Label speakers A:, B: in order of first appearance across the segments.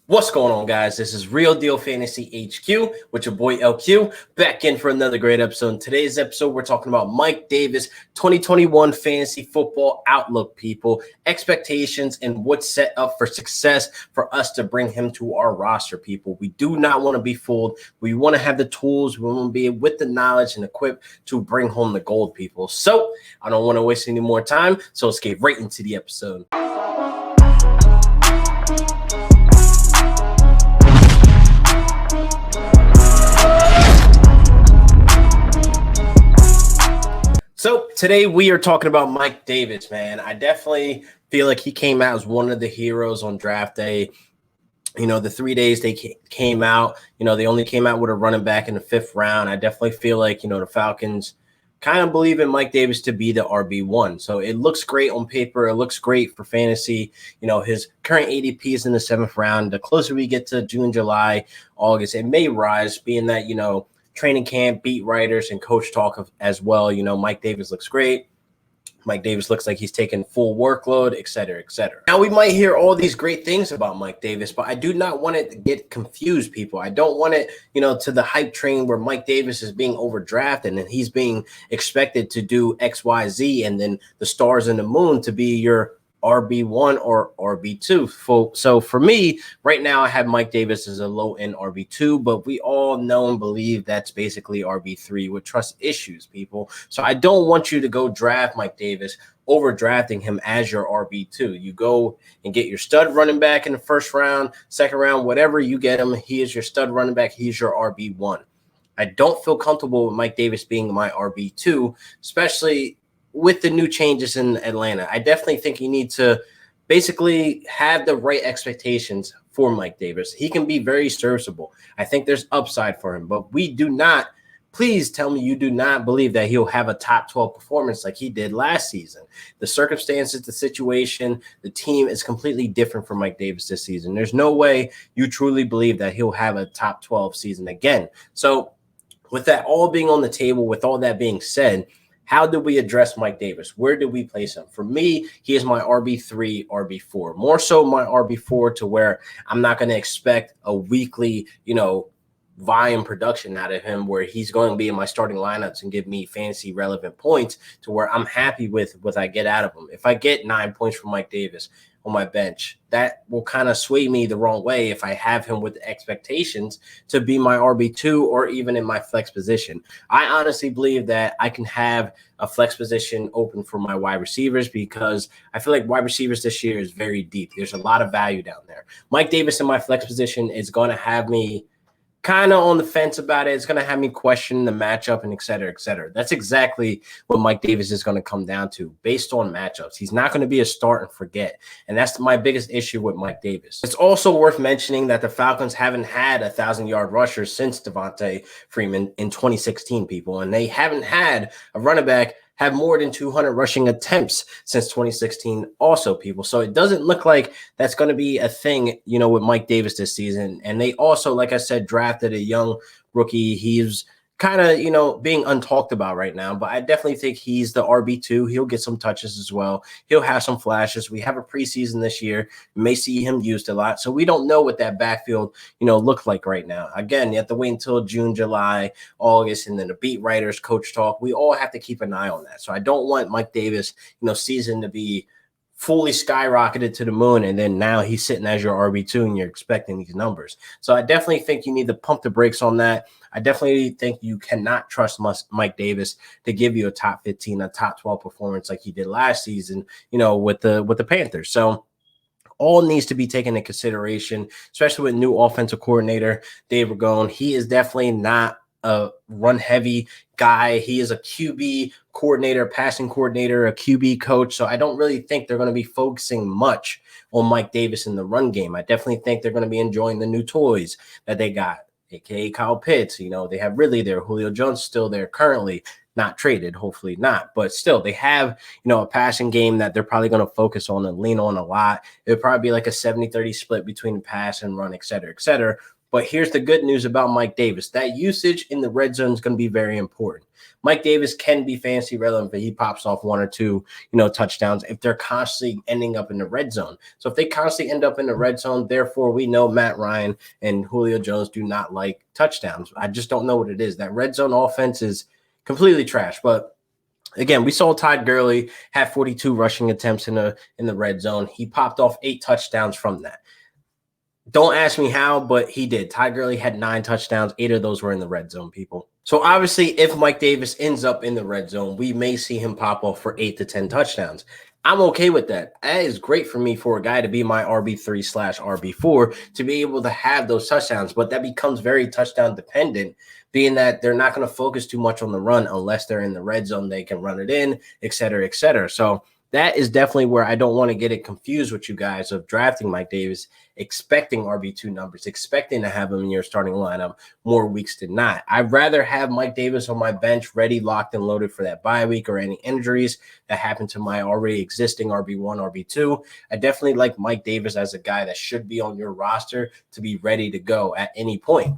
A: What's going on, guys? This is Real Deal Fantasy HQ with your boy LQ back in for another great episode. In today's episode, we're talking about Mike Davis 2021 fantasy football outlook, people, expectations, and what's set up for success for us to bring him to our roster, people. We do not want to be fooled. We want to have the tools. We want to be with the knowledge and equipped to bring home the gold, people. So I don't want to waste any more time. So let's get right into the episode. So today we are talking about Mike Davis, man. I definitely feel like he came out as one of the heroes on draft day. You know, the 3 days they came out, they only came out with a running back in the 5th round. I definitely feel like, the Falcons kind of believe in Mike Davis to be the RB1. So it looks great on paper. It looks great for fantasy. His current ADP is in the 7th round. The closer we get to June, July, August, it may rise, being that, training camp, beat writers, and coach talk as well. Mike Davis looks great. Mike Davis looks like he's taking full workload, et cetera, et cetera. Now, we might hear all these great things about Mike Davis, but I do not want it to get confused, people. I don't want it, to the hype train where Mike Davis is being overdrafted and he's being expected to do X, Y, Z, and then the stars and the moon to be your RB1 or RB2. So for me, right now, I have Mike Davis as a low-end RB2, but we all know and believe that's basically RB3 with trust issues, people. So I don't want you to go draft Mike Davis, overdrafting him as your RB2. You go and get your stud running back in the 1st round, 2nd round, whatever you get him. He is your stud running back. He's your RB1. I don't feel comfortable with Mike Davis being my RB2, especially with the new changes in Atlanta. I definitely think you need to basically have the right expectations for Mike Davis. He can be very serviceable. I think there's upside for him, but please tell me you do not believe that he'll have a top 12 performance like he did last season. The circumstances, the situation, the team is completely different for Mike Davis this season. There's no way you truly believe that he'll have a top 12 season again. So with that all being on the table, with all that being said, how do we address Mike Davis? Where do we place him? For me, he is my RB3, RB4. More so my RB4 to where I'm not going to expect a weekly, volume production out of him where he's going to be in my starting lineups and give me fantasy relevant points to where I'm happy with what I get out of him. If I get 9 points from Mike Davis on my bench, that will kind of sway me the wrong way if I have him with expectations to be my RB2 or even in my flex position. I honestly believe that I can have a flex position open for my wide receivers because I feel like wide receivers this year is very deep. There's a lot of value down there. Mike Davis in my flex position is going to have me kind of on the fence about it. It's going to have me question the matchup and et cetera, et cetera. That's exactly what Mike Davis is going to come down to based on matchups. He's not going to be a start and forget. And that's my biggest issue with Mike Davis. It's also worth mentioning that the Falcons haven't had 1,000-yard rushers since Devontae Freeman in 2016, people. And they haven't had a running back have more than 200 rushing attempts since 2016 also, people. So it doesn't look like that's going to be a thing, with Mike Davis this season. And they also, like I said, drafted a young rookie. He's kind of, being untalked about right now, but I definitely think he's the RB2. He'll get some touches as well. He'll have some flashes. We have a preseason this year. We may see him used a lot. So we don't know what that backfield, look like right now. Again, you have to wait until June, July, August, and then the beat writers, coach talk. We all have to keep an eye on that. So I don't want Mike Davis, season to be fully skyrocketed to the moon, and then now he's sitting as your RB2 and you're expecting these numbers. So I definitely think you need to pump the brakes on that. I definitely think you cannot trust Mike Davis to give you a top 15, a top 12 performance like he did last season, with the Panthers. So all needs to be taken into consideration, especially with new offensive coordinator Dave Ragone. He is definitely not a run-heavy guy. He is a QB coordinator, passing coordinator, a QB coach. So I don't really think they're going to be focusing much on Mike Davis in the run game. I definitely think they're going to be enjoying the new toys that they got, a.k.a. Kyle Pitts. They have Ridley there. Julio Jones still there currently. Not traded, hopefully not. But still, they have, a passing game that they're probably going to focus on and lean on a lot. It would probably be like a 70-30 split between pass and run, et cetera, et cetera. But here's the good news about Mike Davis. That usage in the red zone is going to be very important. Mike Davis can be fantasy relevant, but he pops off 1 or 2, touchdowns if they're constantly ending up in the red zone. So if they constantly end up in the red zone, therefore we know Matt Ryan and Julio Jones do not like touchdowns. I just don't know what it is. That red zone offense is completely trash. But again, we saw Todd Gurley have 42 rushing attempts in the red zone. He popped off 8 touchdowns from that. Don't ask me how, but he did. Todd Gurley had 9 touchdowns. 8 of those were in the red zone, people. So obviously, if Mike Davis ends up in the red zone, we may see him pop off for 8 to 10 touchdowns. I'm okay with that. That is great for me for a guy to be my RB3/RB4 to be able to have those touchdowns. But that becomes very touchdown dependent, being that they're not going to focus too much on the run unless they're in the red zone. They can run it in, et cetera, et cetera. So that is definitely where I don't want to get it confused with you guys of drafting Mike Davis, expecting RB2 numbers, expecting to have him in your starting lineup more weeks than not. I'd rather have Mike Davis on my bench ready, locked, and loaded for that bye week or any injuries that happen to my already existing RB1, RB2. I definitely like Mike Davis as a guy that should be on your roster to be ready to go at any point.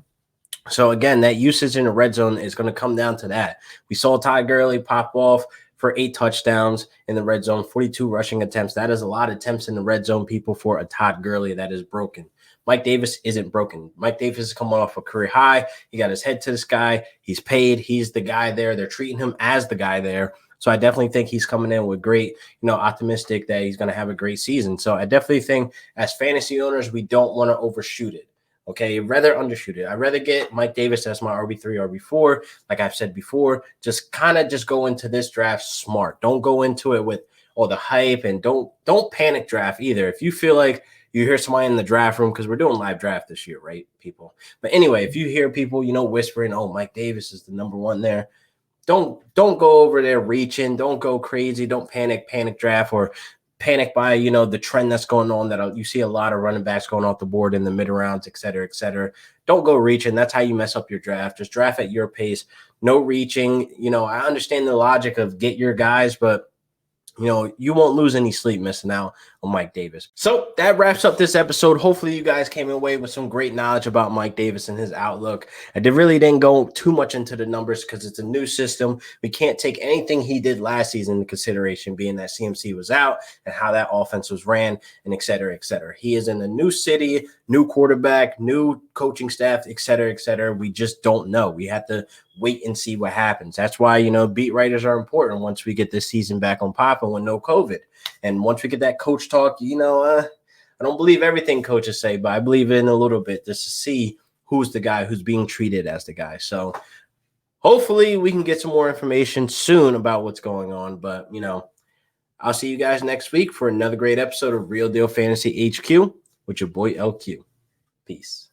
A: So again, that usage in the red zone is going to come down to that. We saw Todd Gurley pop off for 8 touchdowns in the red zone, 42 rushing attempts. That is a lot of attempts in the red zone, people, for a Todd Gurley that is broken. Mike Davis isn't broken. Mike Davis is coming off a career high. He got his head to the sky. He's paid. He's the guy there. They're treating him as the guy there. So I definitely think he's coming in with great, optimistic that he's going to have a great season. So I definitely think as fantasy owners, we don't want to overshoot it. Okay, rather undershoot it. I'd rather get Mike Davis as my RB3, RB4. Like I've said before, just go into this draft smart. Don't go into it with all the hype, and don't panic draft either. If you feel like you hear somebody in the draft room, because we're doing live draft this year, right, people? But anyway, if you hear people, whispering, oh, Mike Davis is the number 1 there, don't go over there reaching. Don't go crazy. Don't panic draft or panic by, the trend that's going on that you see a lot of running backs going off the board in the mid rounds, et cetera, et cetera. Don't go reaching. That's how you mess up your draft. Just draft at your pace. No reaching. I understand the logic of get your guys, but you won't lose any sleep missing out on Mike Davis. So that wraps up this episode. Hopefully you guys came away with some great knowledge about Mike Davis and his outlook. I really didn't go too much into the numbers because it's a new system. We can't take anything he did last season into consideration, being that CMC was out and how that offense was ran and et cetera, et cetera. He is in a new city, new quarterback, new coaching staff, et cetera, et cetera. We just don't know. We have to wait and see what happens. That's why, beat writers are important once we get this season back on popping with no COVID. And once we get that coach talk, I don't believe everything coaches say, but I believe in a little bit just to see who's the guy who's being treated as the guy. So hopefully we can get some more information soon about what's going on. But, I'll see you guys next week for another great episode of Real Deal Fantasy HQ with your boy LQ. Peace.